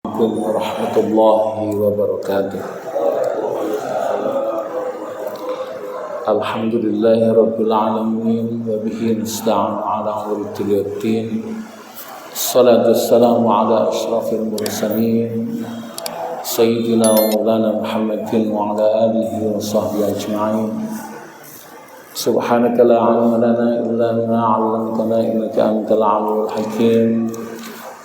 Assalamualaikum warahmatullahi wabarakatuh. Alhamdulillahi rabbil alamin wa bihi nasta'in ala umuri dunya. Assalatu wassalamu ala asyrafil mursalin sayyidina wa maulana Muhammadin wa ala alihi wa sahbihi ajma'in. Subhanaka la ilma lana illa ma 'allamtana innaka antal 'alimul hakim.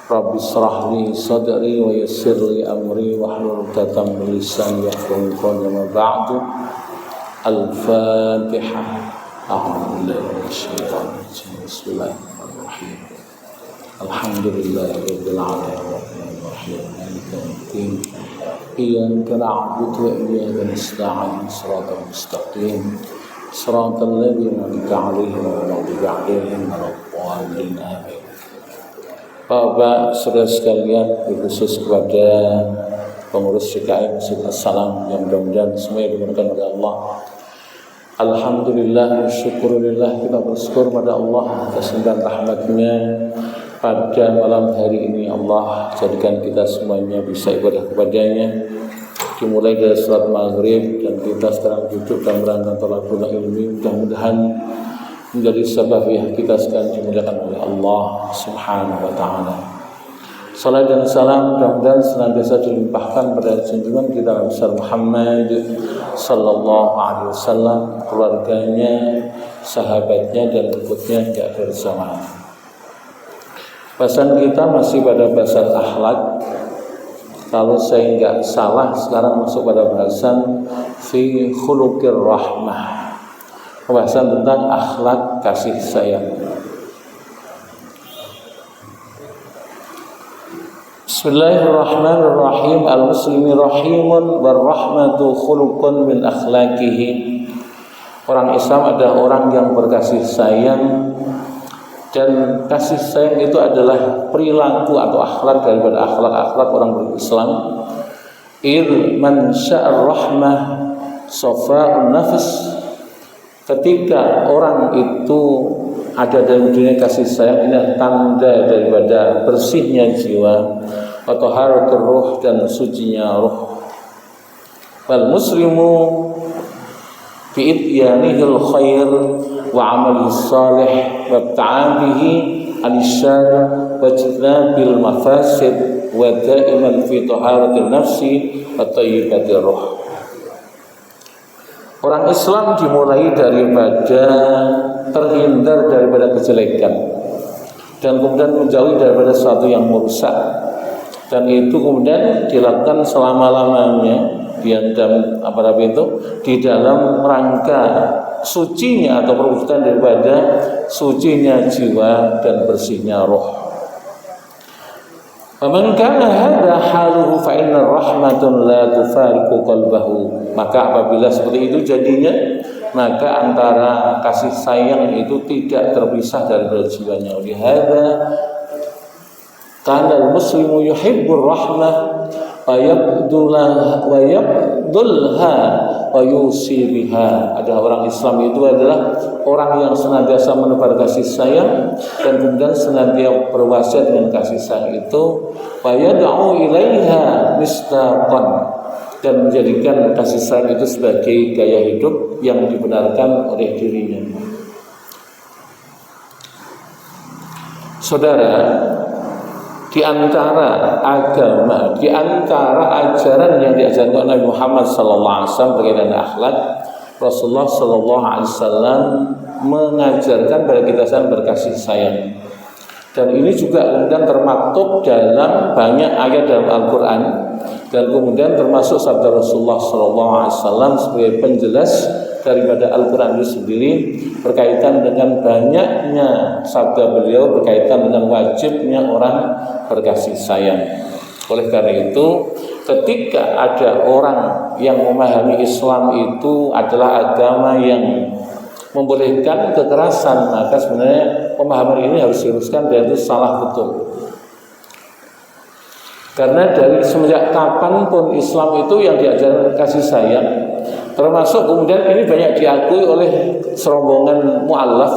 Rabbi shrah li sadri wa yassir li amri wahlul 'uqdatam min lisani yafqahu qawli. Ma ba'du. Al-Fatihah. A'udzu billahi minasyaitonir rajim. Bismillahirrahmanirrahim. Alhamdulillahirabbil alamin arrahmanir rahim. Iyyaka na'budu wa iyyaka nasta'in. Shiratal mustaqim. Shiratal ladzina an'amta 'alaihim ghairil maghdubi 'alaihim waladdallin. Amin. Bapak, saudara sekalian, khusus kepada pengurus DKM Masjid As-Salam yang mudah-mudahan semuanya dimudahkan oleh Allah. Alhamdulillah, syukurillah, kita bersyukur pada Allah atas limpahan rahmat-Nya pada malam hari ini. Allah jadikan kita semuanya bisa ibadah kepadanya, dimulai dari salat maghrib dan kita sekarang duduk dalam rangka thalabul ilmi. Mudah-mudahan menjadi sebab ya kita sekarang dimudahkan oleh Allah Subhanahu wa taala. Salat dan salam mudah-mudahan senantiasa dilimpahkan pada junjungan kita besar Muhammad sallallahu alaihi wasallam, keluarganya, sahabatnya dan berikutnya di akhir zaman. Bahasan kita masih pada bahasan akhlak. Kalau saya enggak salah sekarang masuk pada bahasan fi khuluqir rahmah. Pembahasan tentang akhlak kasih sayang. Bismillahirrahmanirrahim. Al-muslimi rahimun warahmatu khuluqun min akhlaqihi. Orang Islam adalah orang yang berkasih sayang, dan kasih sayang itu adalah perilaku atau akhlak daripada akhlak-akhlak orang berislam. Man sya'ar rahmah safa'un nafs. Ketika orang itu ada dalam dunia kasih sayang, ini adalah tanda daripada bersihnya jiwa atau haratul ruh dan sucinya ruh. Wal muslimu fi ityanihil khair wa amalihis salih wa ta'abihi anisyar wa jitnabil mafasid wa da'iman fi taharatil nafsi wa tayyibatir ruh. Orang Islam dimulai daripada terhindar daripada kejelekan dan kemudian menjauhi daripada sesuatu yang merusak, dan itu kemudian dilakukan selama-lamanya di dalam rangka sucinya atau perwujudan daripada sucinya jiwa dan bersihnya roh. Faman kana hadza haluhu fa inna rahmatun la tufariqu qalbahu. Maka apabila seperti itu jadinya, maka antara kasih sayang itu tidak terpisah dari jiwanya. Lihada kana al-muslimu yuhibbur rahmah wa yabdulha wa yusi biha. Ada orang Islam itu adalah orang yang senantiasa menebar kasih sayang dan kemudian senantiasa berwasiat dengan kasih sayang itu, wa yad'u ilaiha mistaqan, dan menjadikan kasih sayang itu sebagai gaya hidup yang dibenarkan oleh dirinya. Saudara, di antara agama, di antara ajaran yang diajarkan Nabi Muhammad SAW berkaitan dengan akhlak, Rasulullah SAW mengajarkan pada kita berkasih sayang. Dan ini juga kemudian termaktub dalam banyak ayat dalam Al-Quran, dan kemudian termasuk sabda Rasulullah SAW sebagai penjelas daripada Al-Quran itu sendiri berkaitan dengan banyaknya sabda beliau berkaitan dengan wajibnya orang berkasih sayang. Oleh karena itu, ketika ada orang yang memahami Islam itu adalah agama yang membolehkan kekerasan, maka sebenarnya pemahaman ini harus diluruskan, dan itu salah betul. Karena dari semenjak kapanpun Islam itu yang diajarkan kasih sayang, termasuk kemudian ini banyak diakui oleh serombongan mu'allaf.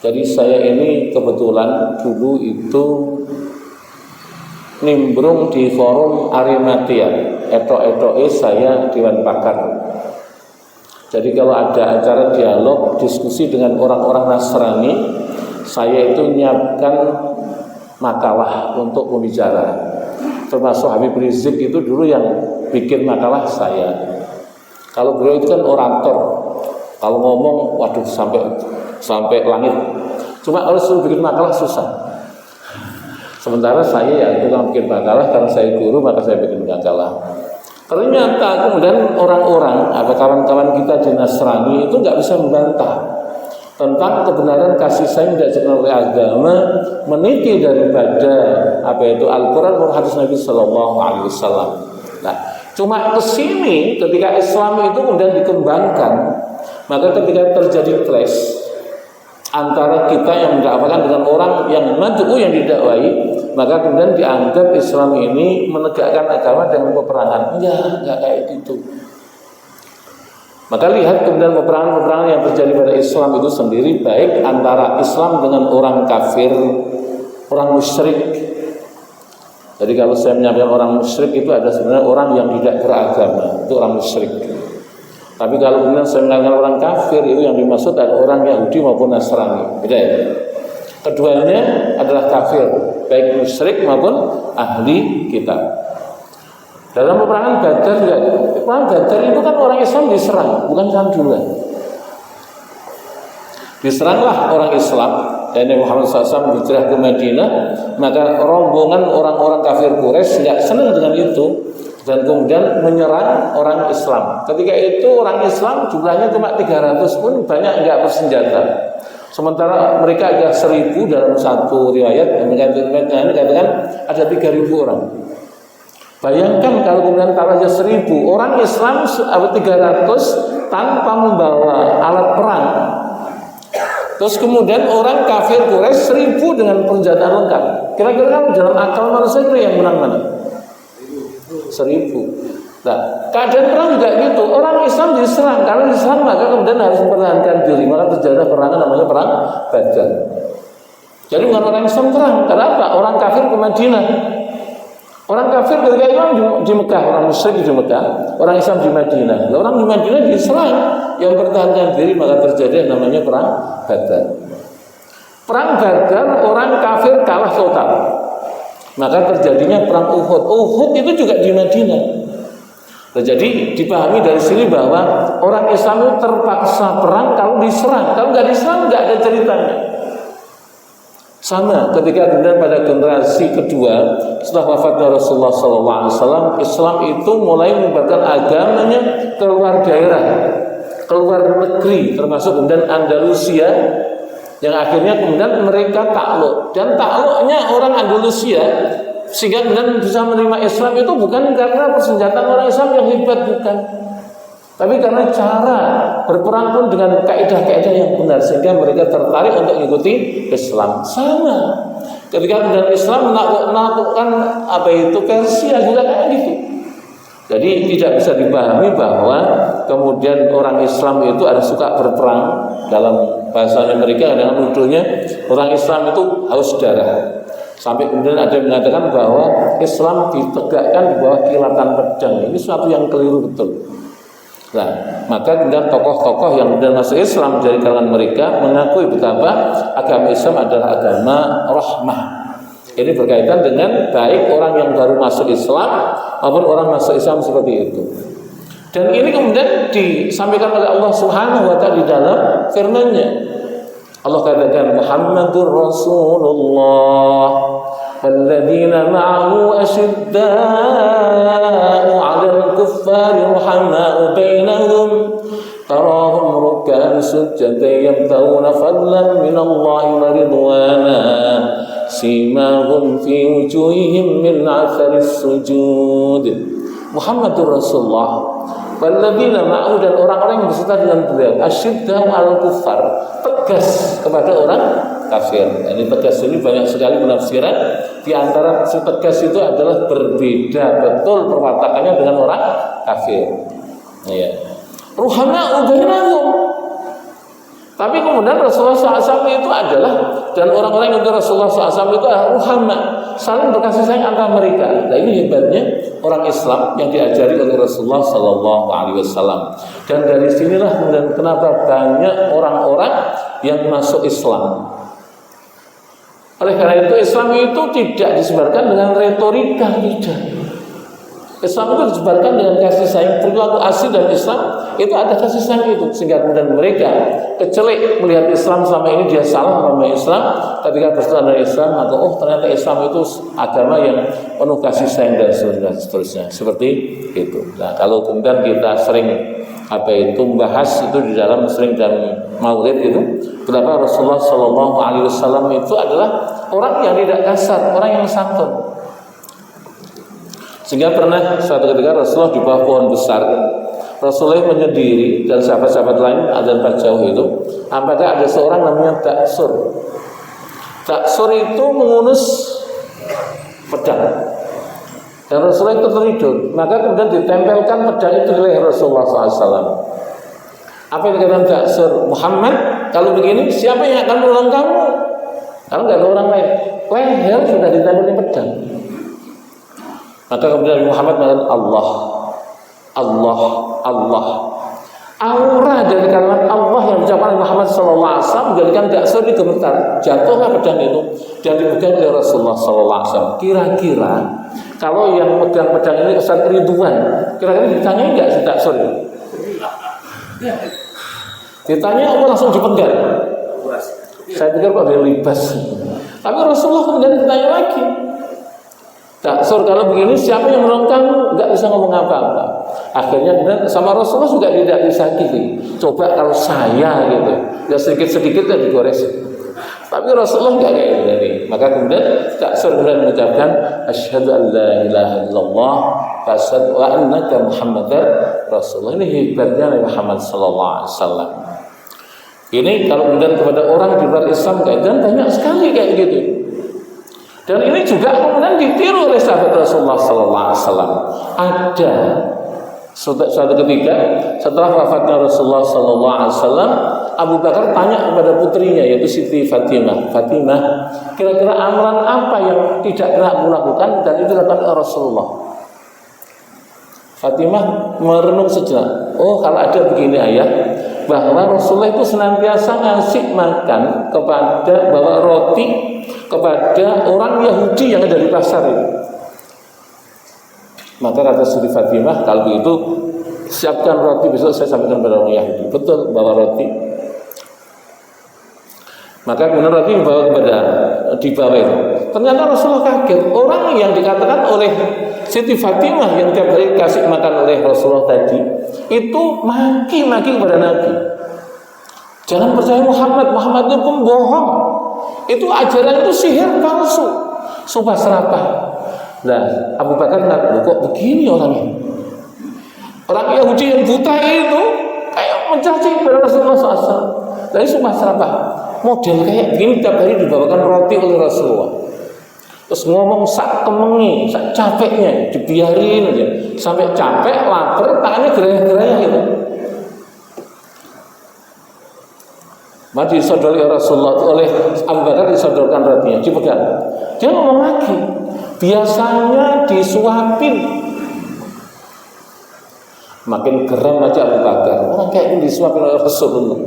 Jadi saya ini kebetulan dulu itu nimbrung di forum Arimatia, etok-etoke saya Dewan Pakar. Jadi kalau ada acara dialog, diskusi dengan orang-orang Nasrani, saya itu menyiapkan makalah untuk pembicara. Termasuk Habib Rizik itu dulu yang bikin makalah saya. Kalau beliau itu kan orator, kalau ngomong, waduh sampai langit. Cuma kalau suruh bikin makalah susah. Sementara saya ya tukang bikin makalah, karena saya guru maka saya bikin makalah. Ternyata kemudian orang-orang atau kawan-kawan kita di Nasrani itu nggak bisa membantah tentang kebenaran kasih sayang diajarkan oleh agama, meniti daripada Al-Quran dan hadis Nabi Sallallahu Alaihi Wasallam. Nah, cuma kesini ketika Islam itu kemudian dikembangkan, maka ketika terjadi clash antara kita yang mendakwakan dengan orang yang mad'u yang didakwai, maka kemudian dianggap Islam ini menegakkan agama dengan peperangan. Enggak kayak gitu. Maka lihat kemudian peperangan-peperangan yang terjadi pada Islam itu sendiri, baik antara Islam dengan orang kafir, orang musyrik. Jadi kalau saya menyampaikan orang musyrik itu ada sebenarnya orang yang tidak beragama, itu orang musyrik. Tapi kalau kemudian saya mengenal orang kafir, itu yang dimaksud adalah orang Yahudi maupun Nasrani. Beda ya? Keduanya adalah kafir, baik musyrik maupun ahli kitab. Dalam peperangan Badar juga, peperangan Badar itu kan orang Islam diserang, bukan sandulan. Diseranglah orang Islam, dan Nabi Muhammad SAW hijrah ke Madinah, maka rombongan orang-orang kafir Quraisy nggak senang dengan itu. Dan kemudian menyerang orang Islam. Ketika itu orang Islam jumlahnya cuma 300 pun banyak enggak bersenjata. Sementara mereka ada 1000 dalam satu riwayat yang dikatakan ada 3000 orang. Bayangkan kalau kemudian taruhnya 1000 orang Islam 300 tanpa membawa alat perang. Terus kemudian orang kafir Quraisy 1000 dengan persenjataan lengkap. Kira-kira kalau dalam akal manusia yang menang mana? 1000. Nah, keadaan perang juga gitu. Orang Islam diserang, kalau diserang maka kemudian harus mempertahankan diri. Maka terjadi perangan namanya perang Badar. Jadi bukan orang Islam perang. Kenapa? Orang kafir ke Madinah. Orang kafir ketika itu di Mekah, orang musyrik di Mekah, orang Islam di Madinah. Orang di Madinah diserang, yang mempertahankan diri maka terjadi namanya perang Badar. Perang Badar orang kafir kalah total. Maka terjadinya perang Uhud. Uhud itu juga di Madinah. Nah, jadi dipahami dari sini bahwa orang Islam itu terpaksa perang kalau diserang. Kalau nggak diserang nggak ada ceritanya. Sama ketika kemudian pada generasi kedua setelah wafatnya Rasulullah SAW, Islam itu mulai menyebarkan agamanya keluar daerah, keluar negeri, termasuk kemudian Andalusia. Yang akhirnya kemudian mereka takluk, dan takluknya orang Andalusia sehingga kemudian bisa menerima Islam itu bukan karena persenjataan orang Islam yang hebat, bukan, tapi karena cara berperang pun dengan kaidah-kaidah yang benar sehingga mereka tertarik untuk mengikuti Islam. Sama ketika kemudian Islam menaklukkan Persia juga kayak gitu. Jadi tidak bisa dipahami bahwa kemudian orang Islam itu ada suka berperang. Dalam bahasanya mereka dengan nuduhnya orang Islam itu haus darah. Sampai kemudian ada yang mengatakan bahwa Islam ditegakkan di bawah kilatan pedang. Ini suatu yang keliru betul. Nah, maka kemudian tokoh-tokoh yang kemudian masuk Islam dari kalangan mereka mengakui betapa agama Islam adalah agama rahmah. Ini berkaitan dengan baik orang yang baru masuk Islam maupun orang masuk Islam seperti itu. Dan ini kemudian disampaikan oleh Allah Subhanahu wa taala di dalam firman-Nya. Allah katakan Muhammadur Rasulullah walladzina ma'ahu asyidda'u 'alal kuffari rahama'u bainahum tarahum ruk'an sujjadan yabtaguna fadlan minallahi wa ridwana simahum fi wujuhihim min 'atharis sujud. Muhammadur Rasulullah walladzina ma'ahu, dan orang-orang yang berserta dengan beliau, asyidda'u 'alal kuffar, tegas kepada orang kafir. Ini tegas ini banyak sekali penafsiran. Di antara si tegas itu adalah berbeda betul perwatakannya dengan orang kafir. Ya. Ruhama'u bainahum, Tapi kemudian Rasulullah SAW itu adalah, dan orang-orang yang itu Rasulullah SAW itu adalah ruhama, saling berkasih sayang antara mereka. Nah ini hebatnya orang Islam yang diajari oleh Rasulullah SAW. Dan dari sinilah kemudian kenapa banyak orang-orang yang masuk Islam. Oleh karena itu Islam itu tidak disebarkan dengan retorika, tidak. Islam itu disebarkan dengan kasih sayang. Perilaku asli dan Islam itu ada kasih sayang itu, sehingga kemudian mereka kecelik melihat Islam selama ini dia salah namanya Islam, ketika bersetelah dari Islam atau ternyata Islam itu agama yang penuh kasih sayang dan seterusnya seperti itu. Nah kalau kemudian kita sering membahas itu di dalam sering dan maulid itu, kenapa Rasulullah SAW itu adalah orang yang tidak kasar, orang yang santun. Sehingga pernah suatu ketika Rasulullah di bawah pohon besar, Rasulullah menyendiri dan sahabat-sahabat lain azan pas jauh itu. Apakah ada seorang namanya Daksur? Daksur itu mengunus pedang. Dan Rasulullah itu tertidur. Maka kemudian ditempelkan pedang itu di leher Rasulullah SAW. Apa yang dikatakan Daksur? Muhammad, kalau begini siapa yang akan menolong kamu? Kalau nggak ada orang lain. Leher sudah ditempelin pedang. Maka kemudian Muhammad mengatakan Allah, Allah, Allah. Aura dari kalimat Allah yang diucapkan oleh Muhammad SAW menjadikan Daksur ini gemetar. Jatuhlah pedang itu dan dipegang oleh Rasulullah SAW. Kira-kira kalau yang megang pedang ini Ustaz Ridwan, kira-kira ditanya enggak si Daksur ini? Ditanya apa langsung dipegang? Saya pikir kok dia libas. Tapi Rasulullah kemudian ditanya lagi. Daksur, kalau begini siapa yang menolong kamu? Enggak bisa ngomong apa-apa. Akhirnya sama Rasulullah juga tidak disakiti. Coba kalau saya gitu, ya sedikit-sedikit dan digores. Tapi Rasulullah enggak kayak gini. Maka kemudian Daksur kemudian mengucapkan asyhadu an la ilaha illallah wa asyhadu annaka Muhammadar Rasulullah. Ini hebatnya Nabi Muhammad SAW. Ini kalau kemudian kepada orang di luar Islam dan banyak sekali kayak gitu. Dan ini juga kemudian ditiru oleh sahabat Rasulullah SAW. Ada suatu ketika setelah wafatnya Rasulullah SAW, Abu Bakar tanya kepada putrinya yaitu Siti Fatimah. Fatimah, kira-kira amalan apa yang tidak pernah aku lakukan dan itu dilakukan oleh Rasulullah? Fatimah merenung sejenak. Oh, kalau ada begini ayah, bahwa Rasulullah itu senantiasa ngasih makan kepada bawa roti kepada orang Yahudi yang ada di pasar itu. Maka kata Siti Fatimah, kalau begitu siapkan roti, besok saya sampaikan kepada orang Yahudi. Betul, bawa roti. Maka kemudian roti dibawa itu. Ternyata Rasulullah kaget. Orang yang dikatakan oleh Siti Fatimah yang tiap hari kasih makan oleh Rasulullah tadi, itu maki-maki kepada Nabi. Jangan percaya Muhammad, Muhammad itu pembohong. Itu ajaran itu sihir palsu, sumpah serapah. Nah, Abu Bakar kok begini orangnya? Orang Yahudi yang buta itu kayak mencaci kepada Rasulullah SAW. Dari sumpah serapah. Model kayak begini tiap hari dibawakan roti oleh Rasulullah. Terus ngomong sak kemengi, sak capeknya, dibiarin aja. Sampai capek, lapar, tangannya geraya-geraya gitu. Maka disodori oleh Rasulullah, oleh Abu Bakar disodorkan rotinya, dipegang. Dia ngomong lagi, biasanya disuapin. Makin geram aja Abu Bakar. Orang kayak ini disuapin oleh Rasulullah.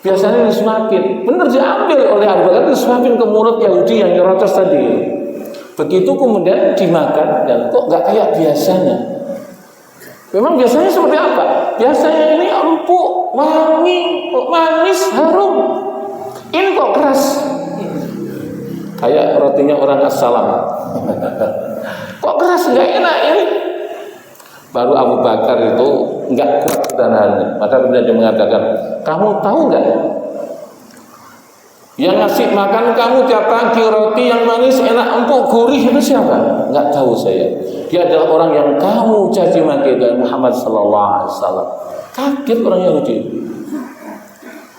Biasanya disuapin, benar diambil oleh Abu Bakar, disuapin ke mulut Yahudi yang nyerocos tadi. Begitu kemudian dimakan dan kok nggak kayak biasanya. Memang biasanya seperti apa? Biasanya ini empuk, wangi, manis, harum. Ini kok keras. Kayak rotinya orang Assalam. Kok keras, nggak enak ini. Baru Abu Bakar itu nggak kuat kenahannya. Maka kemudian dia mengatakan, kamu tahu nggak? Yang ngasih makan kamu tiap pagi roti yang manis, enak, empuk, gurih itu siapa? Nggak tahu saya. Dia adalah orang yang kamu caci maki dari Muhammad SAW. Kaget orang Yahudi.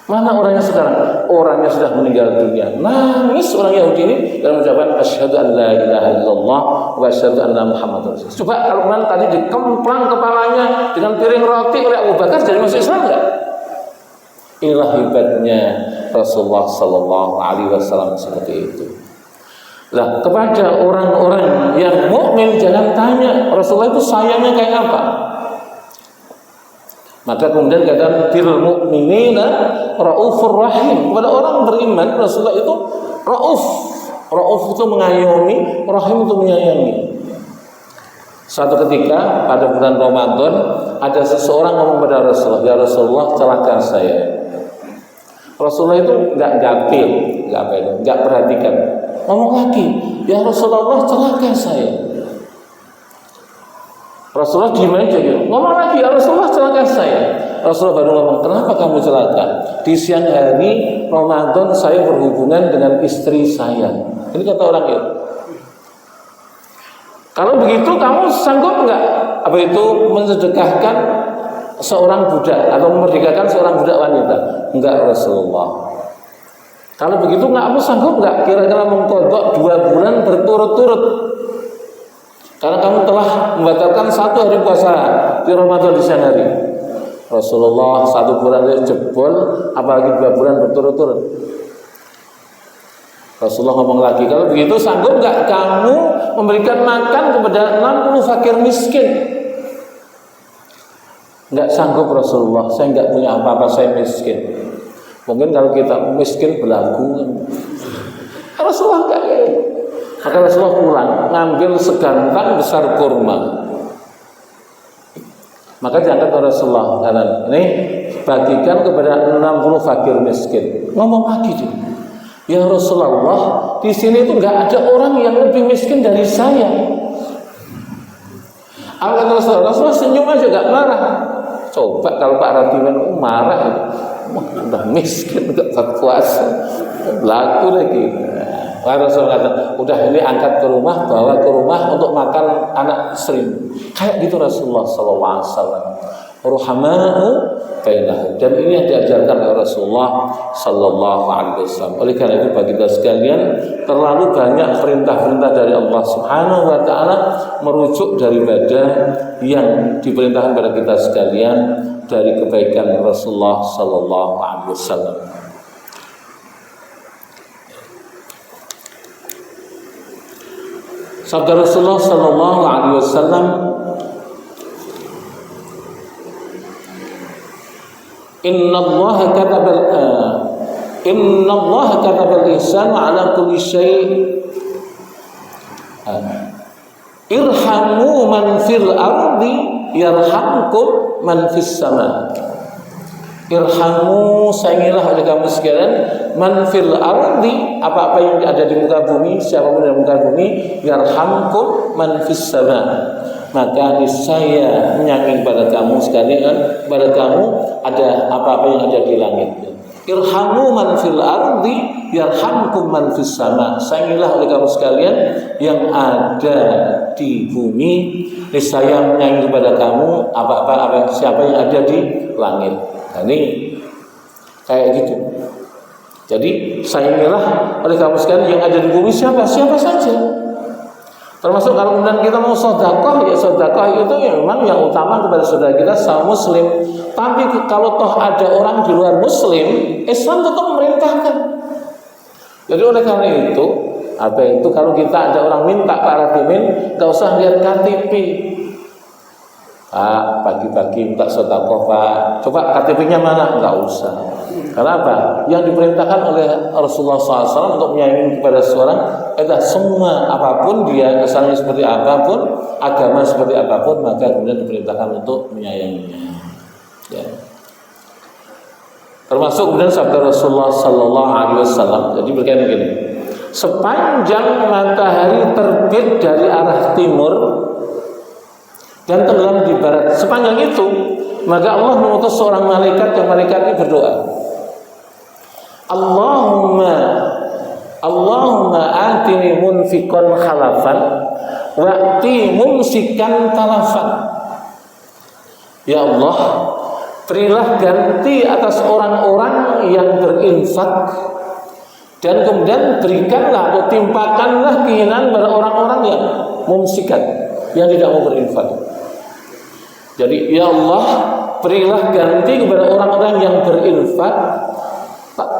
Mana orangnya sekarang? Orangnya sudah meninggal dunia. Nangis orang Yahudi ini dalam ucapan asyhadu an la ilaha illallah wa asyhadu anna Muhammadar Rasulullah. Coba kalau kemudian tadi dikemplang kepalanya dengan piring roti oleh Abu Bakar, jadi masuk Islam enggak? Inilah hebatnya Rasulullah Sallallahu Alaihi Wasallam seperti itu. Lah kepada orang-orang yang mukmin jangan tanya Rasulullah itu sayangnya kayak apa. Maka kemudian kata bil mukminina raufur rahim. Kepada orang beriman Rasulullah itu rauf. Rauf itu mengayomi, rahim itu menyayangi. Suatu ketika pada bulan Ramadan ada seseorang ngomong pada Rasulullah, "Ya Rasulullah, celaka saya." Rasulullah itu enggak gapil, enggak perhatikan. Ngomong lagi, "Ya Rasulullah, celaka saya." Rasulullah diam aja gitu. Ngomong lagi, "Ya Rasulullah, celaka saya." Rasulullah baru ngomong, "Kenapa kamu celaka?" "Di siang hari Ramadan saya berhubungan dengan istri saya." Ini kata orang itu. Kalau begitu kamu sanggup enggak apa itu mensedekahkan seorang budak atau memerdekakan seorang budak wanita? Enggak Rasulullah. Kalau begitu kamu sanggup enggak kira-kira mengkodok 2 bulan berturut-turut? Karena kamu telah membatalkan 1 hari puasa di Ramadan di siang hari. Rasulullah 1 bulan jebol, apalagi 2 bulan berturut-turut. Rasulullah ngomong lagi, kalau begitu sanggup nggak kamu memberikan makan kepada 60 fakir miskin? Nggak sanggup Rasulullah, saya nggak punya apa-apa, saya miskin. Mungkin kalau kita miskin belagu. Rasulullah nggak kayak gitu. Maka Rasulullah pulang ngambil segantang besar kurma. Maka diangkat oleh Rasulullah, ini bagikan kepada 60 fakir miskin. Ngomong lagi dia, "Ya Rasulullah, di sini itu nggak ada orang yang lebih miskin dari saya." Angkat Rasulullah senyum aja, nggak marah. Coba kalau Pak Ratiwan marah, udah miskin nggak berpuasa, laku lagi. Rasulullah kata, "Udah ini angkat ke rumah, bawa ke rumah untuk makan anak istri." Kayak gitu Rasulullah SAW. Ruhama'u bainahum. Dan ini yang diajarkan oleh Rasulullah Sallallahu Alaihi Wasallam. Oleh karena itu bagi kita sekalian, terlalu banyak perintah-perintah dari Allah Subhanahu Wa Taala merujuk daripada yang diperintahkan pada kita sekalian dari kebaikan Rasulullah Sallallahu Alaihi Wasallam. Sabda Rasulullah Sallallahu Alaihi Wasallam, Inna Allah kataba al-ihsan ala kulli syai'. Irhamu man fil ardi yarhamkum man fis sama. Irhamu, sayangilah oleh kamu sekalian, man fil ardi, apa-apa yang ada di muka bumi, siapapun di muka bumi, yarhamkum man fis sama. Maka niscaya menyayangi pada kamu sekalian, pada kamu ada apa-apa yang ada di langit. Irhamu man fil ardi yarhamkum man fis sama. Sayangilah oleh kamu sekalian yang ada di bumi, niscaya menyayangi kepada kamu apa-apa siapa yang ada di langit. Nah, ini kayak gitu. Jadi sayangilah oleh kamu sekalian yang ada di bumi, siapa saja. Termasuk kalau kemudian kita mau sedekah, ya sedekah itu ya memang yang utama kepada saudara kita sama muslim. Tapi kalau toh ada orang di luar muslim, Islam tetap memerintahkan. Jadi oleh karena itu, kalau kita ada orang minta Pak Ratimin, nggak usah lihat KTP. Pak, pagi-pagi minta sedekah Pak, coba KTP-nya mana? Nggak usah. Kenapa? Yang diperintahkan oleh Rasulullah SAW untuk menyayangi kepada seorang adalah semua apapun dia, asalnya seperti apapun, agama seperti apapun, maka kemudian diperintahkan untuk menyayanginya. Ya. Termasuk kemudian sabda Rasulullah SAW. Jadi berkaitan begini, sepanjang matahari terbit dari arah timur dan tenggelam di barat, sepanjang itu maka Allah mengutus seorang malaikat yang malaikat ini berdoa, Allahumma atini munfiqan khalafan wa'ti mumsikan talafan. Ya Allah, berilah ganti atas orang-orang yang berinfak, dan kemudian berikanlah atau timpakanlah kehinaan pada orang-orang yang mumsikan, yang tidak mau berinfak. Jadi ya Allah, berilah ganti kepada orang-orang yang berinfak,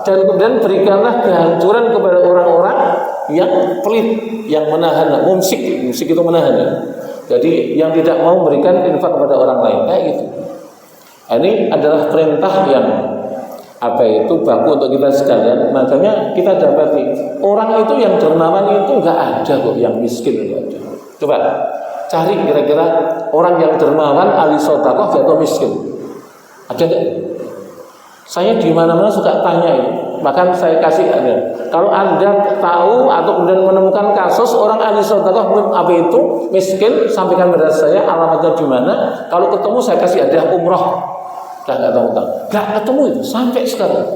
dan kemudian berikanlah kehancuran kepada orang-orang yang pelit, yang menahan, mumsik itu menahan ya. Jadi yang tidak mau memberikan infak kepada orang lain, kayak gitu. Ini adalah perintah yang baku untuk kita sekalian. Makanya kita dapati orang itu yang dermawan itu nggak ada kok, yang miskin nggak ada. Coba cari kira-kira orang yang dermawan ahli sedekah jatuh miskin, ada nggak? Saya di mana-mana suka tanya ini, bahkan saya kasih Anda. Kalau Anda tahu atau kemudian menemukan kasus orang ahli sedekah miskin, sampaikan pada saya alamatnya di mana. Kalau ketemu saya kasih hadiah umroh. Dah nggak ketemu itu sampai sekarang.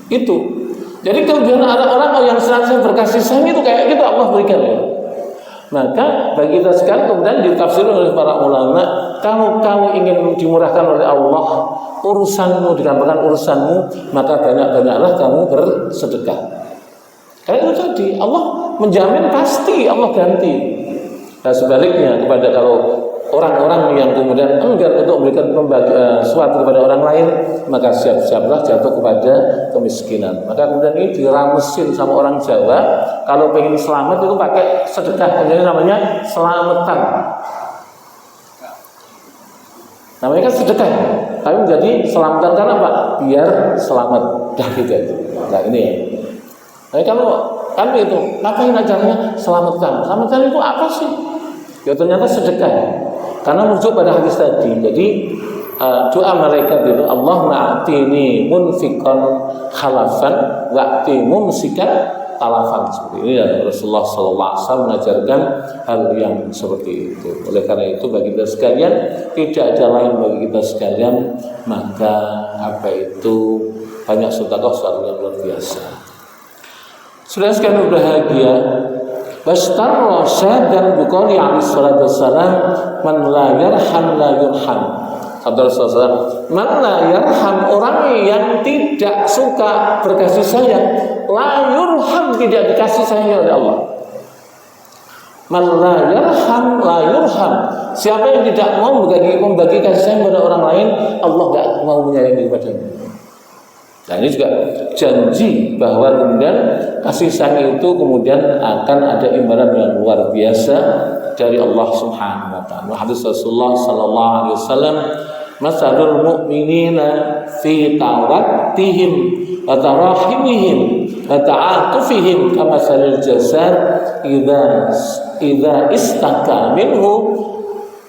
Itu. Jadi kelebihan orang yang senantiasa berkasih sayang itu kayak gitu Allah berikan ya. Maka bagi kita sekarang kemudian ditafsirkan oleh para ulama, kalau kamu ingin dimurahkan oleh Allah, urusanmu digampangkan urusanmu, maka banyak-banyaklah kamu bersedekah. Karena itu tadi Allah menjamin pasti Allah ganti. Nah sebaliknya kepada kalau orang-orang yang kemudian enggan untuk memberikan sesuatu kepada orang lain, maka siap-siaplah jatuh kepada kemiskinan. Maka kemudian ini diramesin sama orang Jawa, kalau pengen selamat itu pakai sedekah, jadi namanya selamatan. Namanya kan sedekah, tapi menjadi selamatan karena apa? Biar selamat. Dah gitu aja. Nah ini ya. Nah kalau kan itu, ngapain acaranya selamatan? Selamatan itu apa sih? Ya ternyata sedekah. Karena merujuk pada hadis tadi. Jadi doa malaikat itu, Allahumma a'tini munfiqan khalafan wa'ti mumsikan talafan. Seperti ini ya, Rasulullah SAW mengajarkan hal yang seperti itu. Oleh karena itu bagi kita sekalian, tidak ada lain bagi kita sekalian, maka banyak sedekah suatu yang luar biasa. Sudah sekalian berbahagia. Bastarra syadan biqali alaihi salatu wassalam, man la yarham la yurham. Sabda Rasulullah, man la yarham, orang yang tidak suka berkasih sayang, la yurham, tidak dikasih sayang oleh Allah. Man la yarham la yurham, siapa yang tidak mau membagi kasih sayang kepada orang lain, Allah enggak mau menyayangi kepadanya. Nah ini juga janji bahwa kemudian kasih sayang itu kemudian akan ada imbalan yang luar biasa dari Allah Subhanahu wa taala. Hadis Rasulullah sallallahu alaihi wasallam, masalul mu'minina fi tawaddihim wa tarahimihim wa ta'atufihim kamasalil jasad idza istaka minhu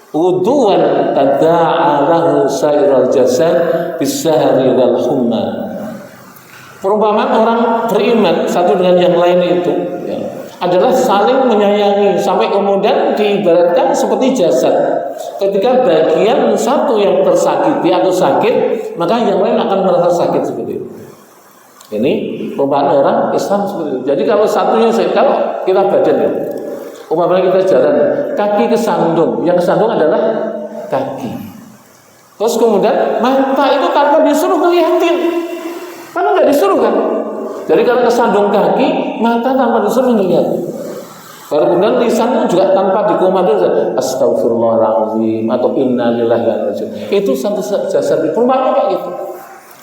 wuduwan tada'a lahu sairul jasad bisahri wal humma. Perumpamaan orang beriman satu dengan yang lain itu ya, adalah saling menyayangi sampai kemudian diibaratkan seperti jasad. Ketika bagian satu yang tersakiti atau sakit, maka yang lain akan merasa sakit seperti itu. Ini perumpamaan orang Islam seperti itu. Jadi kalau satunya sakit, kalau kita badan ya, umpamanya kita jalan, kaki kesandung, yang kesandung adalah kaki. Terus kemudian mata itu tanpa disuruh ngeliatin. Karena nggak disuruh kan. Jadi kalau kesandung kaki, mata tanpa disuruh ngelihat. Baru kemudian lisan juga tanpa dikomando, astagfirullahaladzim atau innalillahi wa inna ilaihi raji'un. Itu satu jasad perumpamaan kayak gitu.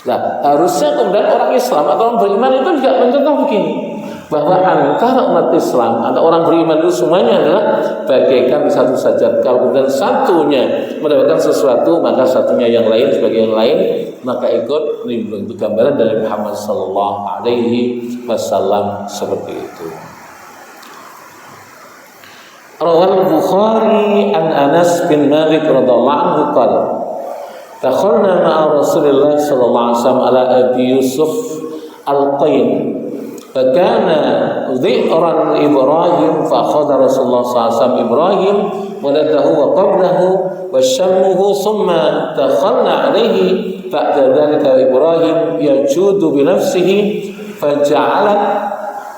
Nah, harusnya kemudian orang Islam atau orang beriman itu juga mencontoh begini, bahwa antara umat Islam atau orang beriman itu semuanya adalah bagaikan satu sajad. Kalau kemudian satunya mendapatkan sesuatu, maka satunya yang lain sebagai yang lain, maka ikut menimbulkan. Itu gambaran dari Muhammad sallallahu alaihi wasallam seperti itu. Rawal Bukhari an Anas bin Malik radhiyallahu anhu qala dakhalna ma'a Rasulillah sallallahu alaihi wasallam ala Abi Yusuf al-Qain fakana dhi'ran Ibrahim fa akhadha Rasulullah sallallahu alaihi wasallam Ibrahim waladahu wa qablahu wa shammuhu thumma dakhalna alaihi ba'da dhalika Ibrahim yajudu bi nafsihi faja'alat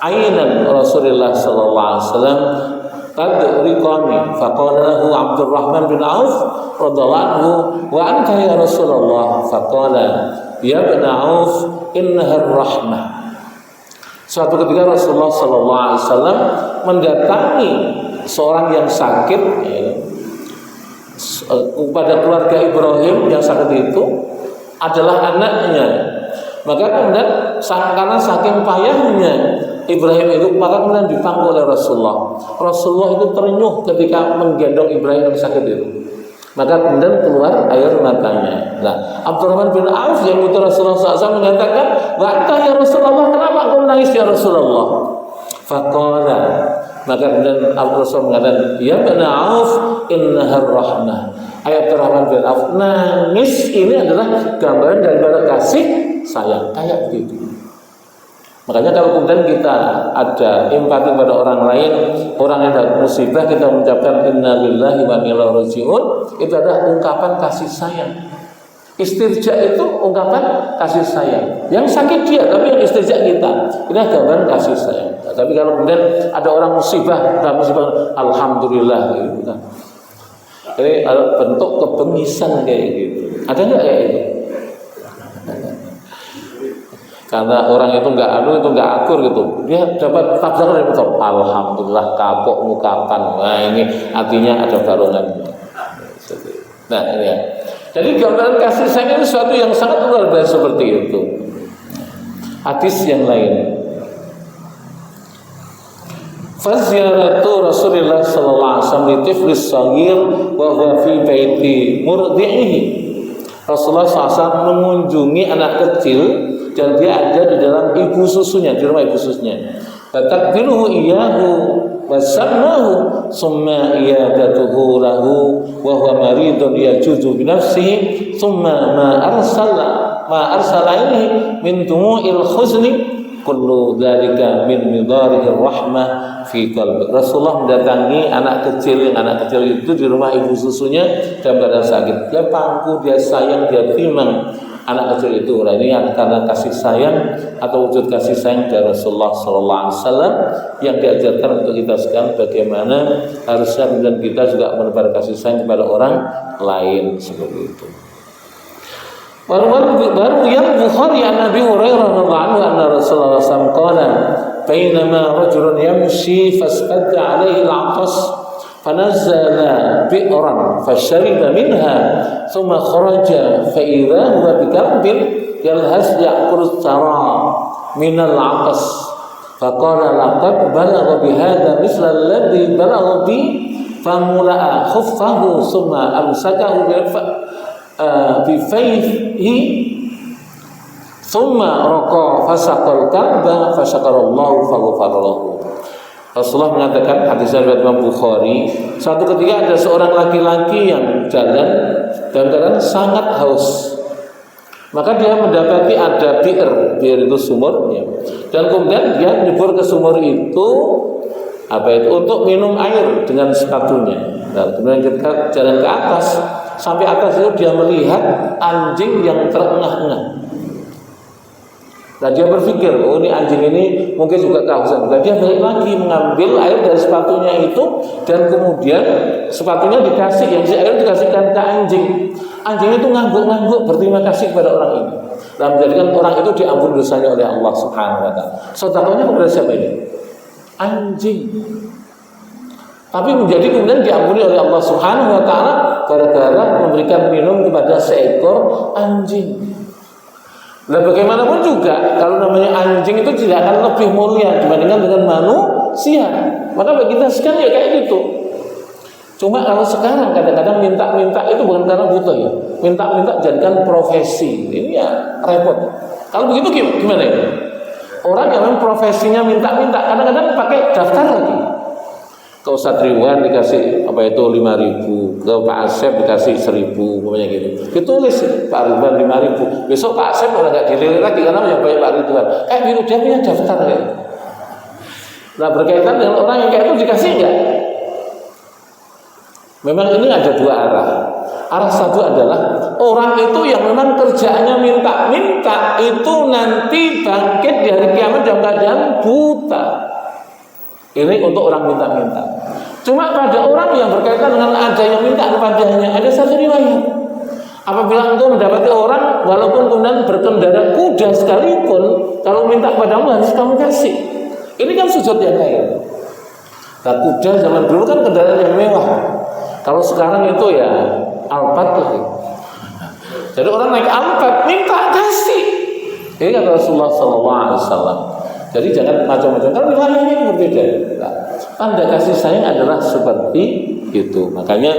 aynan Rasulillah sallallahu alaihi wasallam qad riqani faqala lahu Abdurrahman bin Auf radhiyallahu anhu wa anta ya Rasulullah faqala ya ibn Auf innaha rahmah. Suatu ketika Rasulullah sallallahu alaihi wasallam mendatangi seorang yang sakit kepada keluarga Ibrahim yang sakit itu adalah anaknya. Maka kemudian karena saking payahnya Ibrahim itu, maka kemudian dipanggil oleh Rasulullah. Rasulullah itu terenyuh ketika menggendong Ibrahim yang sakit itu. Maka kemudian keluar air matanya. Nah, Abdurrahman bin Auf yang putra Rasulullah SAW mengatakan, "Wa'ta ya Rasulullah, kenapa engkau menangis ya Rasulullah?" Faqala, maka kemudian Rasul mengatakan, "Ya bin Auf, innahar rahmah." Ayat Abdurrahman bin Auf, nangis ini adalah gambaran daripada kasih sayang, kayak begitu. Makanya kalau kemudian kita ada empati pada orang lain, orang yang ada musibah, kita mengucapkan inna lillahi wa inna ilaihi raji'un, itu adalah ungkapan kasih sayang. Istirja itu ungkapan kasih sayang. Yang sakit dia, tapi yang istirja kita. Ini adalah gambaran kasih sayang. Nah, tapi kalau kemudian ada orang musibah, alhamdulillah gitu kan. Ini bentuk kebengisan kayak gitu. Ada nggak kayak gitu? Karena orang itu nggak akur gitu, dia dapat tabzakan dari betul. Alhamdulillah kapok mukapan. Nah ini artinya ada barongan. Nah ini ya. Jadi gambaran kasih sayang itu sesuatu yang sangat luar biasa seperti itu. Hadis yang lain. Faziaratu Rasulullah sallallahu alaihi wasallam li tiflis shaghir wa huwa fi baiti murdi'ihi. Rasulullah SAW mengunjungi anak kecil dan dia ada di dalam ibu susunya, di rumah ibu susunya. Fatakbiruhu iyyahu wa sammahu summa iyadatuhu lahu wa huwa maridun yajuzu bi nafsihi summa ma arsala ilaihi min dumu'il khuzni kullu dzalika min midarihir rahmah fi qalbi. Rasulullah mendatangi anak kecil itu di rumah ibu susunya dalam keadaan sakit. Dia pangku, dia sayang, dia timang anak kecil itu. Nah, ini karena kasih sayang atau wujud kasih sayang dari Rasulullah sallallahu alaihi wasallam yang diajarkan untuk kita sekarang bagaimana harusnya dan kita juga menebar kasih sayang kepada orang lain seperti itu. Baru yang Bukhari an Nabi Hurairah radhiyallahu anhu anna Rasulullah sallallahu alaihi wasallam qala bainama rajulun yamshi fasqadda alaihi al-'atas fanazzala bi'ran fashariba minha thumma kharaja fa idza huwa bikalbin yalhas ya'kul thara min al-'atas faqala laqad balagha bihadha misla alladhi balagha bi famula'a khuffahu thumma amsakahu bifaihi thumma raqa fasaqal ka'bah fasaqarallahu faghfaralahu. Rasulullah mengatakan, hadis riwayat Imam Bukhari, suatu ketika ada seorang laki-laki yang jalan dan keadaan sangat haus. Maka dia mendapati ada bi'r itu sumur ya. Dan kemudian dia nyebur ke sumur itu untuk minum air dengan sepatunya. Nah, kemudian ketika jalan ke atas, sampai atas itu dia melihat anjing yang terengah-engah. Nah dia berpikir, oh ini anjing ini mungkin juga kehausan. Nah dia balik lagi mengambil air dari sepatunya itu dan kemudian sepatunya dikasih, yang air dikasihkan ke anjing. Anjing itu ngangguk-ngangguk berterima kasih kepada orang ini. Dan menjadikan orang itu diampuni dosanya oleh Allah Subhanahu wa taala. Sedekahnya kepada siapa ini? Anjing. Tapi menjadi kemudian diampuni oleh Allah Subhanahu wa taala gara-gara memberikan minum kepada seekor anjing. Nah bagaimanapun juga kalau namanya anjing itu tidak akan lebih mulia dibandingkan dengan manusia. Maka bagi kita sekarang ya kayak gitu. Cuma kalau sekarang kadang-kadang minta-minta itu bukan karena butuh ya. Minta-minta jadikan profesi. Ini ya repot. Kalau begitu gimana ya? Orang yang memang profesinya minta-minta kadang-kadang pakai daftar lagi. Ke Ustadz Ridwan dikasih 5.000, ke Pak Asep dikasih 1.000, pokoknya gitu. Ditulis Pak Ridwan 5.000. Besok Pak Asep udah nggak dilirik lagi karena yang banyak Pak Ridwan. Kayak gitu dia punya daftar kayak. Nah berkaitan dengan orang yang kayak itu dikasih nggak? Memang ini ada dua arah. Arah satu adalah orang itu yang memang kerjaannya minta-minta itu nanti bangkit di hari kiamat dalam keadaan buta. Ini untuk orang minta-minta. Cuma pada orang yang berkaitan dengan ada yang minta kepadanya, ada satu riwayat. Apabila engkau mendapati orang walaupun kemudian berkendara kuda sekalipun, kalau minta kepadamu harus kamu kasih. Ini kan sujud yang lain. Nah kuda zaman dulu kan kendaraan yang mewah. Kalau sekarang itu ya Alphard lagi. Jadi orang naik Alphard minta kasih. Ini kata Rasulullah SAW. Jadi jangan macam-macam. Kalau wilayahnya berbeda. Nah, tanda kasih sayang adalah seperti itu. Makanya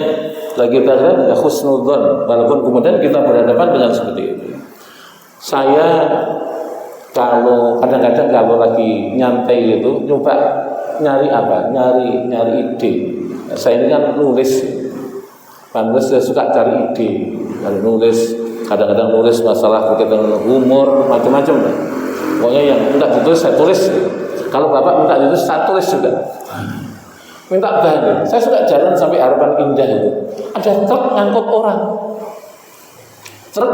lagi kita lihat ya husnudzon. Walaupun kemudian kita berhadapan dengan seperti itu. Saya kalau kadang-kadang kalau lagi nyantai itu nyoba nyari apa? Nyari ide. Saya ini kan nulis. Saya suka cari ide. Lalu nulis. Kadang-kadang nulis masalah berkaitan dengan humor, macam-macam. Pokoknya yang minta ditulis saya tulis. Kalau bapak minta ditulis saya tulis juga. Minta bahan. Saya suka jalan sampai Harapan Indah itu. Ada truk ngangkut orang. Truk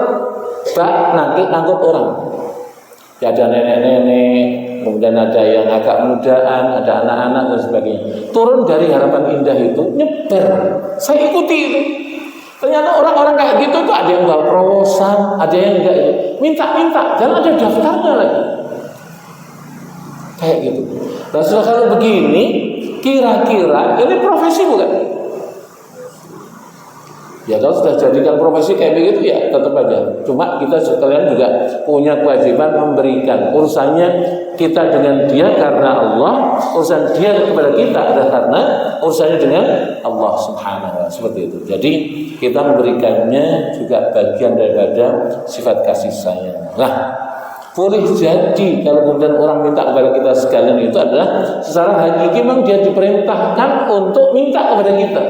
bak ngangkut orang. Ya ada nenek-nenek, kemudian ada yang agak mudaan, ada anak-anak dan sebagainya. Turun dari Harapan Indah itu nyebar. Saya ikuti itu. Ternyata orang-orang kayak gitu tuh ada yang bawa proposal, ada yang enggak minta-minta, dan ada daftarnya lagi. Kayak gitu. Nah, kalau begini, kira-kira ini profesi bukan? Ya kalau sudah jadikan profesi kayak begitu ya tetap aja. Cuma kita sekalian juga punya kewajiban memberikan urusannya kita dengan dia karena Allah, urusan dia kepada kita adalah karena urusannya dengan Allah Subhanahu wa Ta'ala. Seperti itu. Jadi kita memberikannya juga bagian daripada sifat kasih sayang. Nah, boleh jadi kalau kemudian orang minta kepada kita sekalian itu adalah secara hakiki memang dia diperintahkan untuk minta kepada kita.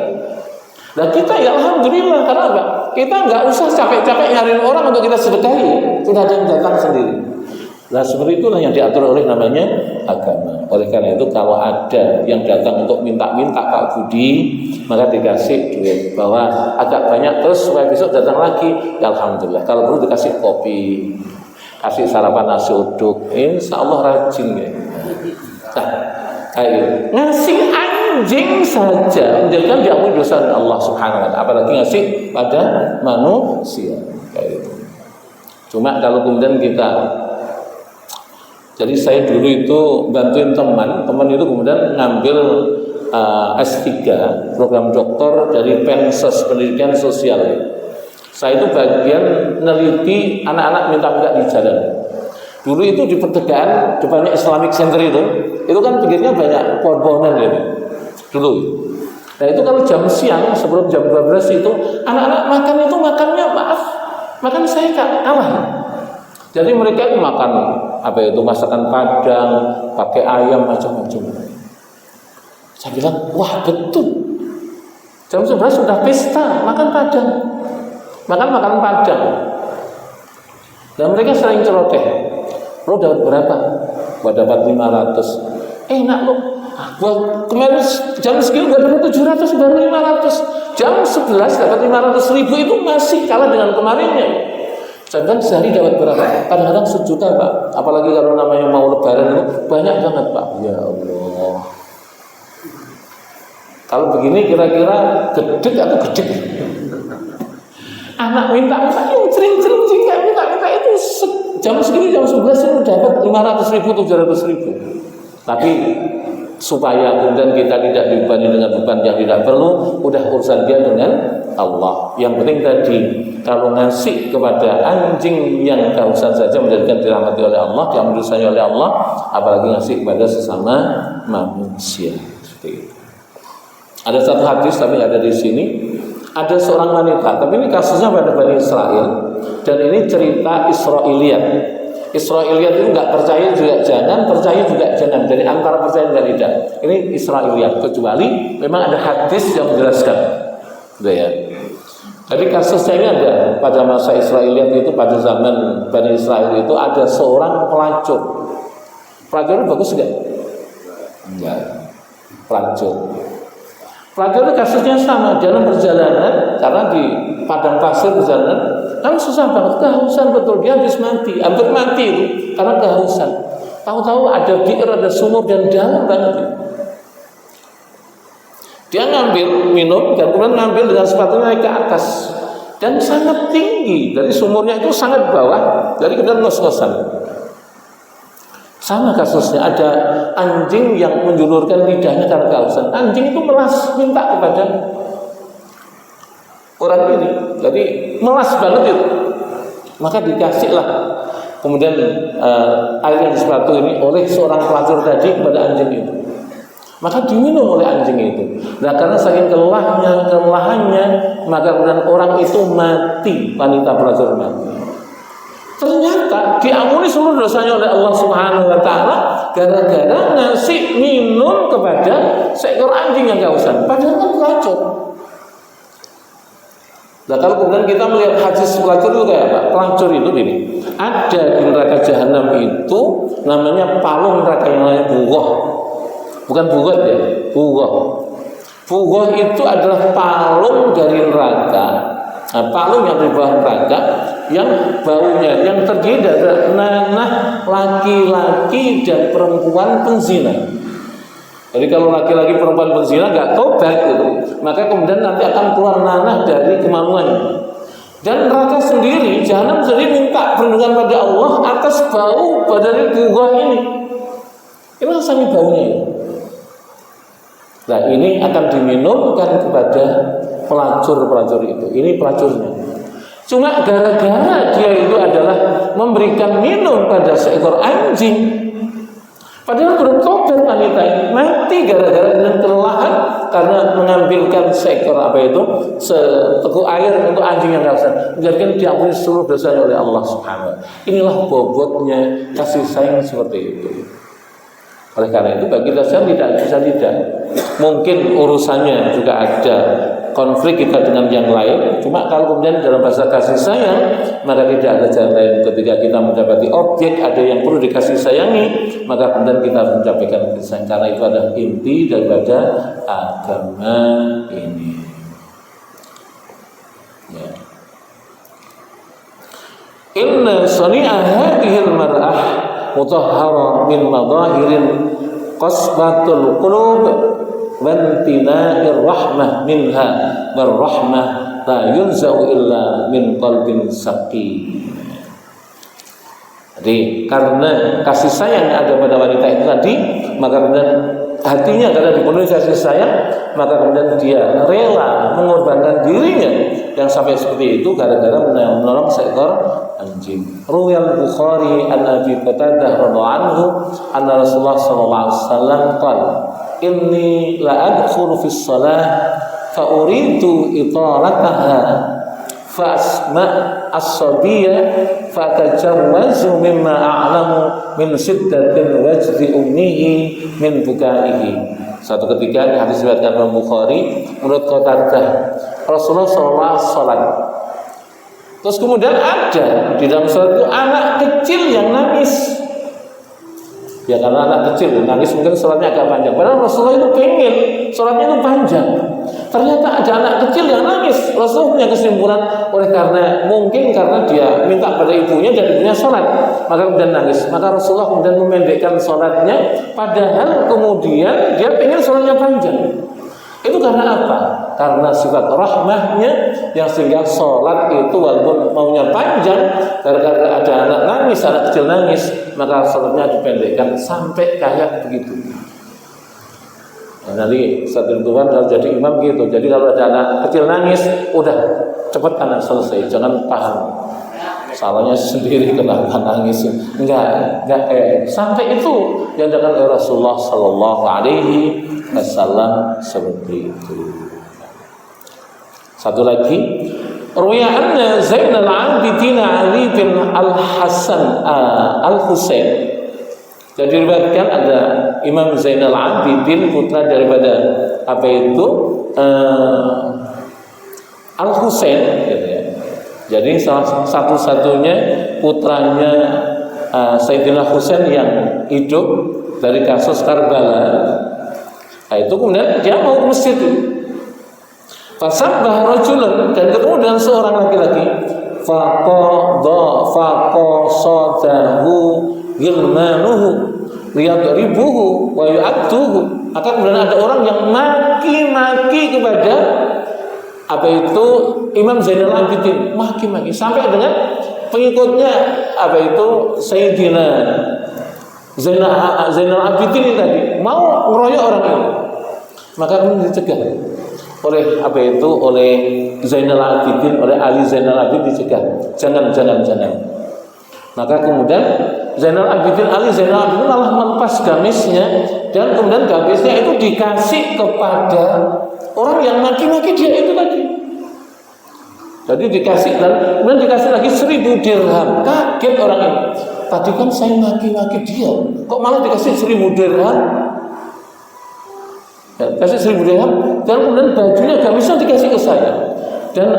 Nah kita ya alhamdulillah, karena apa? Kita nggak usah capek-capek nyariin orang untuk kita sedekahi, sudah ada yang datang sendiri. Nah seperti itulah yang diatur oleh namanya agama. Oleh karena itu kalau ada yang datang untuk minta-minta Pak Budi, maka dikasih duit bahwa agak banyak terus supaya besok datang lagi. Ya alhamdulillah. Kalau perlu dikasih kopi, kasih sarapan nasi uduk, insya Allah rajin ya. Nah, kayak ngasih anjing saja menjadikan diampuni dosa Allah Subhanahu wa Ta'ala, apalagi ngasih pada manusia kayak itu. Cuma kalau kemudian kita, jadi saya dulu itu bantuin teman itu kemudian ngambil S3 program doktor dari Pensos Pendidikan Sosial. Saya itu bagian neliti anak-anak minta-minta di jalan. Dulu itu di pertigaan depannya Islamic Center itu kan pinggirnya banyak pohon-pohonan gitu. Dulu. Nah itu kalau jam siang sebelum jam 12 itu anak-anak makan itu makannya makan saya kalah. Jadi mereka itu makan apa itu masakan Padang, pakai ayam macam-macam. Saya bilang, wah betul. Jam 11 sudah pesta makan Padang, makan Padang. Dan mereka sering celoteh. Lo dapat berapa? Gua dapat 500. Enak lo. Gua kemarin jam segini gua dapat 700 baru 500. Jam 11 dapat 500.000 itu masih kalah dengan kemarinnya. Sedangkan sehari dapat berapa? Kadang-kadang 1 juta Pak. Apalagi kalau namanya mau lebaran itu banyak banget Pak. Ya Allah. Kalau begini kira-kira gedek atau gedek? Anak minta-minta, yuk sering-sering minta-minta itu jam segini jam 11 itu dapat 500.000, 700.000. Tapi supaya kemudian kita tidak dibebani dengan beban yang tidak perlu, udah urusan dia dengan Allah. Yang penting tadi kalau ngasih kepada anjing yang kehausan saja menjadikan dirahmati oleh Allah, diampuni dosanya oleh Allah, apalagi ngasih kepada sesama manusia. Seperti itu. Ada satu hadis tapi ada di sini. Ada seorang wanita, tapi ini kasusnya pada Bani Israel, dan ini cerita Israiliyat. Israiliyat itu nggak percaya juga jangan, percaya juga jangan. Jadi antara percaya dan tidak. Ini Israiliyat, kecuali memang ada hadis yang menjelaskan. Gitu ya. Jadi kasusnya ini ada pada masa Israiliyat itu, pada zaman Bani Israel itu ada seorang pelacur. Pelacur itu bagus nggak? Enggak. Pelacur. Pelacur itu kasusnya sama, dalam perjalanan karena di padang pasir perjalanan kan susah banget, kehausan betul, dia habis mati, hampir mati itu karena kehausan. Tahu-tahu ada bi'r, ada sumur dan dalam banget itu. Dia ngambil minum dan kemudian ngambil dengan sepatunya naik ke atas dan sangat tinggi, dari sumurnya itu sangat bawah, dari kemudian ngos-ngosan. Sama kasusnya, ada anjing yang menjulurkan lidahnya karena kehausan. Anjing itu meras minta kepada orang ini. Jadi melas banget itu. Maka dikasihlah kemudian air yang di sepatu ini oleh seorang pelacur tadi kepada anjing itu. Maka diminum oleh anjing itu. Nah, karena saking kelelahannya, maka kemudian orang itu mati, wanita pelacur mati. Ternyata diampuni seluruh dosanya oleh Allah Subhanahu wa taala gara-gara ngasih minum kepada seekor anjing yang kehausan. Padahal kan pelacur. Nah, kalau kemudian kita melihat hadis pelacur itu kayak apa? Pelacur itu gini, ada di neraka jahanam itu namanya palung neraka yang lain bugoh. Bukan bugot ya, bugoh. Bugoh itu adalah palung dari neraka. Nah, palung yang di bawah neraka yang baunya yang terdiri dari nanah laki-laki dan perempuan penzina. Jadi kalau laki-laki perempuan penzina nggak tobat gitu, maka kemudian nanti akan keluar nanah dari kemaluannya. Dan neraka sendiri, jahanam sendiri minta perlindungan pada Allah atas bau dari bugoh ini. Ini rasanya baunya ini. Nah, ini akan diminumkan kepada pelacur-pelacur itu. Ini pelacurnya. Cuma gara-gara dia itu adalah memberikan minum pada seekor anjing. Padahal belum tobat wanita ini, mati gara-gara dengan kelelahan karena mengambilkan seekor seteguk air untuk anjing yang kehausan. Menjadikan diampuni seluruh dosanya oleh Allah Subhanahu wa taala. Inilah bobotnya kasih sayang seperti itu. Oleh karena itu bagi kita tidak bisa tidak. Mungkin urusannya juga ada konflik kita dengan yang lain. Cuma kalau kemudian dalam bahasa kasih sayang, maka tidak ada jalan lain. Ketika kita mendapati objek ada yang perlu dikasih sayangi, maka kemudian kita harus mencapai kasih sayang. Karena itu adalah inti daripada agama ini. Ya. Inna sani'a hadhil mar'ah mutahhara min madahirin qasbatul qulub wantina'ir rahmah minha warahmah la yunzau illa min qalbin saqi. Jadi karena kasih sayang ada pada wanita itu tadi, maka kemudian hatinya karena dipenuhi kasih sayang, maka kemudian dia rela mengorbankan dirinya yang sampai seperti itu gara-gara menolong seekor anjing. Ruwayat Bukhari an Abi Qatadah radhiyallahu anhu anna Rasulullah sallallahu alaihi wasallam qala inni la adkhulu fi shalah fa uridu italataha fa asma as-sabiyya fa tajawwazu mimma a'lamu min siddatin wajdi ummihi min bukaihi. Satu ketika di hadis riwayat Imam Bukhari menurut Qatadah Rasulullah SAW. Terus kemudian ada di dalam sholat itu anak kecil yang nangis. Ya karena anak kecil nangis mungkin sholatnya agak panjang. Padahal Rasulullah itu pengen sholatnya itu panjang. Ternyata ada anak kecil yang nangis. Rasulullah punya kesimpulan mungkin karena dia minta pada ibunya dan ibunya sholat, maka kemudian nangis. Maka Rasulullah kemudian memendekkan sholatnya. Padahal kemudian dia pengen sholatnya panjang. Itu karena apa? Karena sifat rahmahnya yang sehingga sholat itu walaupun maunya panjang, gara-gara ada anak nangis, anak kecil nangis, maka sholatnya dipendekkan sampai kayak begitu. Nah, nanti satu Tuhan kalau jadi imam gitu. Jadi kalau ada anak kecil nangis, udah cepat anak selesai, jangan paham salahnya sendiri kenapa nangis. Enggak sampai itu yang dilakukan oleh Rasulullah Sallallahu Alaihi Wasallam seperti itu. Satu lagi, riwayatnya Zainal Abidin Ali bin Al Hasan Al Husain. Jadi diriwayatkan ada Imam Zainal Abidin putra daripada Al Husain, gitu ya. Jadi salah satu-satunya putranya Sayyidina Husain yang hidup dari kasus Karbala. Nah, itu kemudian dia mau ke masjid. Fasabbah rajulun, dan ketemu dengan seorang laki-laki. Faqasadahu gilmanuhu liyadribuhu wa yu'adduhu. Maka kemudian ada orang yang maki-maki kepada Imam Zainal Abidin, maki-maki sampai dengan pengikutnya Sayyidina Zainal Abidin ini tadi mau ngeroyok orang ini. Maka kemudian dicegah. oleh Zainal Abidin, oleh Ali Zainal Abidin dicegah, jangan. Maka kemudian Zainal Abidin, Ali Zainal Abidin malah melepas gamisnya, dan kemudian gamisnya itu dikasih kepada orang yang maki-maki dia itu tadi. Jadi dikasih, dan kemudian dikasih lagi 1.000 dirham. Kaget orang ini. Tadi kan saya maki-maki dia, kok malah dikasih 1.000 dirham? Ya, kasih 1.000 dirham, dan kemudian bajunya gamisnya dikasih ke saya. Dan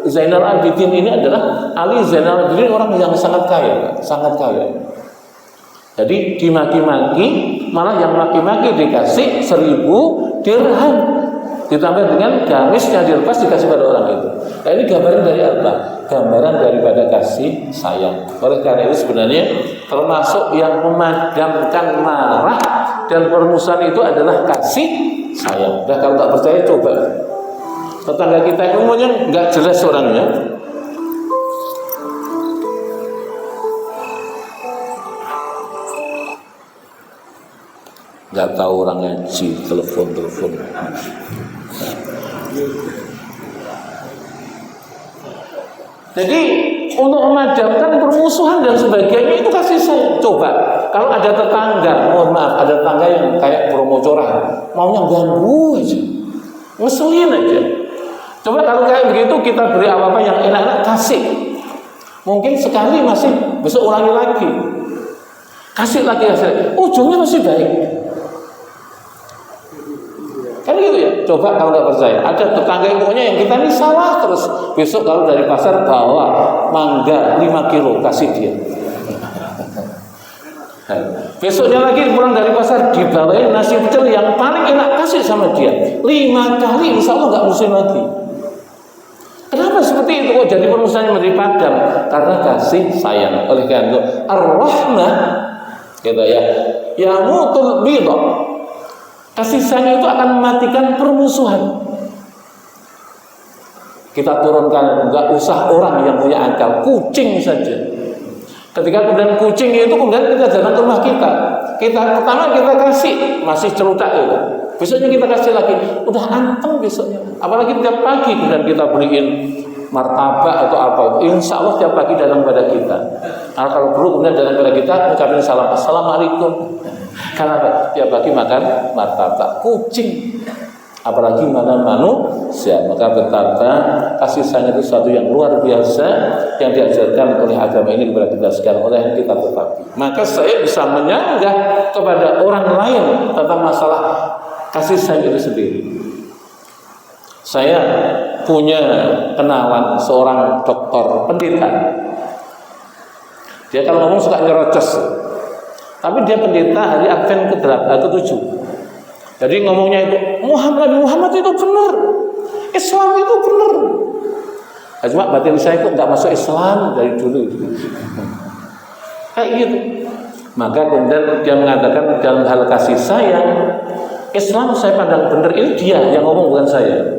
Zainal Abidin ini adalah Ali Zainal Abidin, orang yang sangat kaya. Jadi dimaki-maki, malah yang maki-maki dikasih 1.000 dirham, ditambah dengan gamis yang dilepas dikasih pada orang itu. Nah, ini gambaran dari apa? Gambaran daripada kasih sayang. Oleh karena itu sebenarnya termasuk yang memadamkan marah dan permusuhan itu adalah kasih sayang. Nah, kalau tak percaya coba. Tetangga kita itu umumnya nggak jelas orangnya, nggak tahu orang ngaji, telepon. Jadi untuk memadamkan permusuhan dan sebagainya itu kasih sayang. Coba kalau ada tetangga, mohon maaf, ada tetangga yang kayak promocoran, maunya ganggu aja, ngeselin aja. Coba kalau kayak begitu kita beri apa-apa yang enak-enak, kasih. Mungkin sekali masih, besok ulangi lagi. Kasih lagi, ujungnya masih baik. Kan gitu ya. Coba kalau nggak percaya, ada tetangga yang pokoknya yang kita ini salah terus. Besok kalau dari pasar bawa mangga 5 kilo, kasih dia. Besoknya lagi pulang dari pasar dibawain nasi pecel yang paling enak, kasih sama dia 5 kali, insya Allah nggak musim lagi. Kenapa seperti itu? Kok jadi permusuhannya menjadi padam? Karena kasih sayang. Oleh karena itu ar-rahmah, gitu ya, yamutul bidha, kasih sayang itu akan mematikan permusuhan. Kita turunkan, nggak usah orang yang punya akal, kucing saja. Ketika kemudian kucing itu kemudian kita datang ke rumah kita pertama kita kasih masih celutak itu, besoknya kita kasih lagi, udah anteng besoknya. Apalagi tiap pagi kemudian kita beliin martabak atau apa, insya Allah tiap pagi datang pada kita. Nah, kalau perlu kemudian datang pada kita ucapin salam, assalamualaikum. Karena apa? Tiap pagi makan martabak. Kucing, apalagi mana manusia. Maka betapa kasih sayang itu sesuatu yang luar biasa yang diajarkan oleh agama ini kepada kita sekarang, oleh yang kita tetapi. Maka saya bisa menyanggah kepada orang lain tentang masalah kasih sayang itu sendiri. Saya punya kenalan seorang dokter pendeta. Dia kalau ngomong suka nyerocos, tapi dia pendeta hari Advent ke-7. Jadi ngomongnya itu Muhammad itu benar, Islam itu benar. Cuma batin saya kok nggak masuk Islam dari dulu. Kayak gitu. Maka kemudian dia mengatakan dalam hal kasih sayang, Islam saya pandang benar. Ini dia yang ngomong, bukan saya.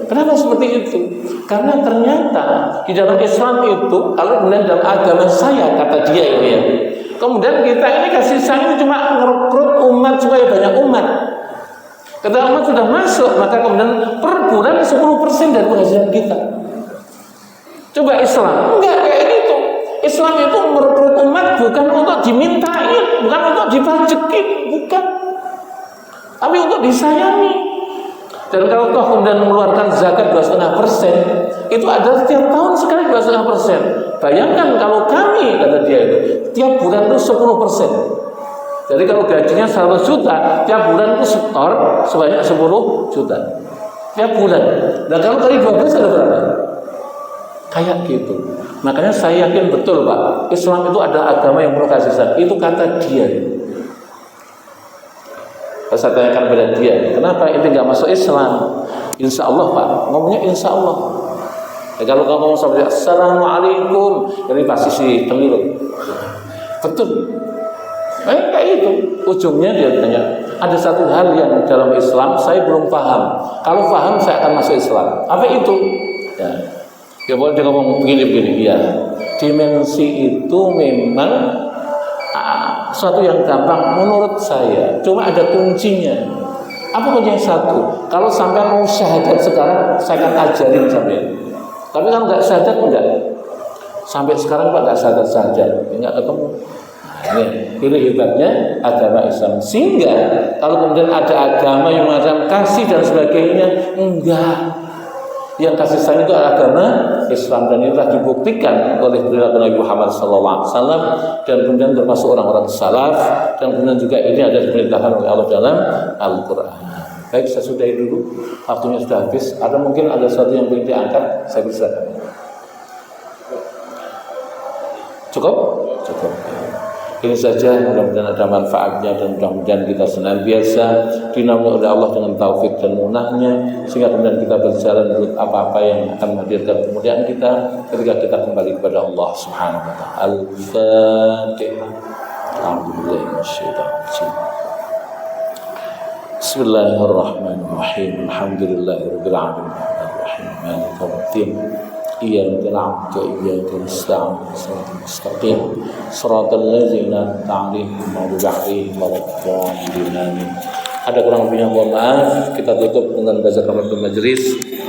Kenapa seperti itu? Karena ternyata di dalam Islam itu, kalau kemudian dalam agama saya, kata dia ini ya, kemudian kita ini kasih sayang cuma merekrut umat supaya banyak umat. Ketika umat sudah masuk, maka kemudian per bulan 10% dari penghasilan kita. Coba Islam, enggak kayak gitu. Islam itu merekrut umat bukan untuk dimintain, bukan untuk dipajekin, bukan, tapi untuk disayangi. Dan kalau toh kemudian mengeluarkan zakat 2,5%, itu adalah setiap tahun sekali 2,5%. Bayangkan kalau kami, kata dia itu, tiap bulan itu 10%. Jadi kalau gajinya 100 juta, tiap bulan itu setor sebanyak 10 juta. Tiap bulan. Dan kalau kali 12 ada berapa? Kayak gitu. Makanya saya yakin betul Pak, Islam itu adalah agama yang penuh kasih sayang. Itu kata dia. Saya tanyakan pada dia, kenapa ini nggak masuk Islam? Insya Allah Pak, ngomongnya Insya Allah. Kalau kamu ngomong sampai Assalamualaikum, ini pasti si pemilu. Betul. Kayak itu. Ujungnya dia tanya, ada satu hal yang dalam Islam saya belum paham. Kalau paham saya akan masuk Islam. Apa itu? Ya, dia boleh ngomong begini-begini. Ya, dimensi itu memang suatu yang gampang menurut saya, cuma ada kuncinya. Apa kuncinya? Satu, kalau sampai mau syahadat sekarang, saya akan ajarin sampai. Tapi kalau nggak syahadat enggak. Sampai sekarang Pak nggak syahadat, nggak ketemu. Ini hebatnya agama Islam. Sehingga kalau kemudian ada agama yang mengatakan kasih dan sebagainya, enggak. Yang kasih sayang itu adalah agama Islam, dan ini telah dibuktikan oleh perilaku Nabi Muhammad SAW, dan kemudian termasuk orang-orang salaf, dan kemudian juga ini ada diperintahkan oleh Allah dalam Al-Quran. Baik, saya sudahi dulu, waktunya sudah habis. Mungkin ada sesuatu yang ingin diangkat, saya bisa. Cukup? Cukup. Ini saja, mudah-mudahan ada manfaatnya, dan mudah-mudahan kita senantiasa dinaungi oleh Allah dengan taufik dan munahnya, sehingga kemudian kita berjalan menurut apa-apa yang akan menghadirkan kemudian kita ketika kita kembali kepada Allah Subhanahu wa ta'ala. Al-Fatihah. Bismillahirrahmanirrahim. Alhamdulillahirabbil alamin. Arrahim. Maliki yaumiddin. Iyyaka na'budu wa iyyaka nasta'in. Shiratal mustaqim. Shiratal ladzina an'amta 'alaihim ghairil maghdubi 'alaihim waladdallin. Ada kurang lebihnya mohon maaf. Kita tutup dengan baca kafaratul majelis.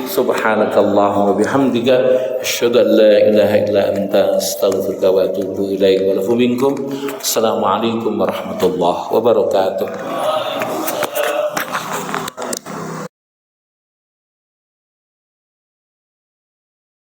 Subhanakallahumma bihamdika asyhadu an la ilaha illa anta astaghfiruka wa atubu ilaik wa lafu minkum. Assalamualaikum warahmatullahi wabarakatuh.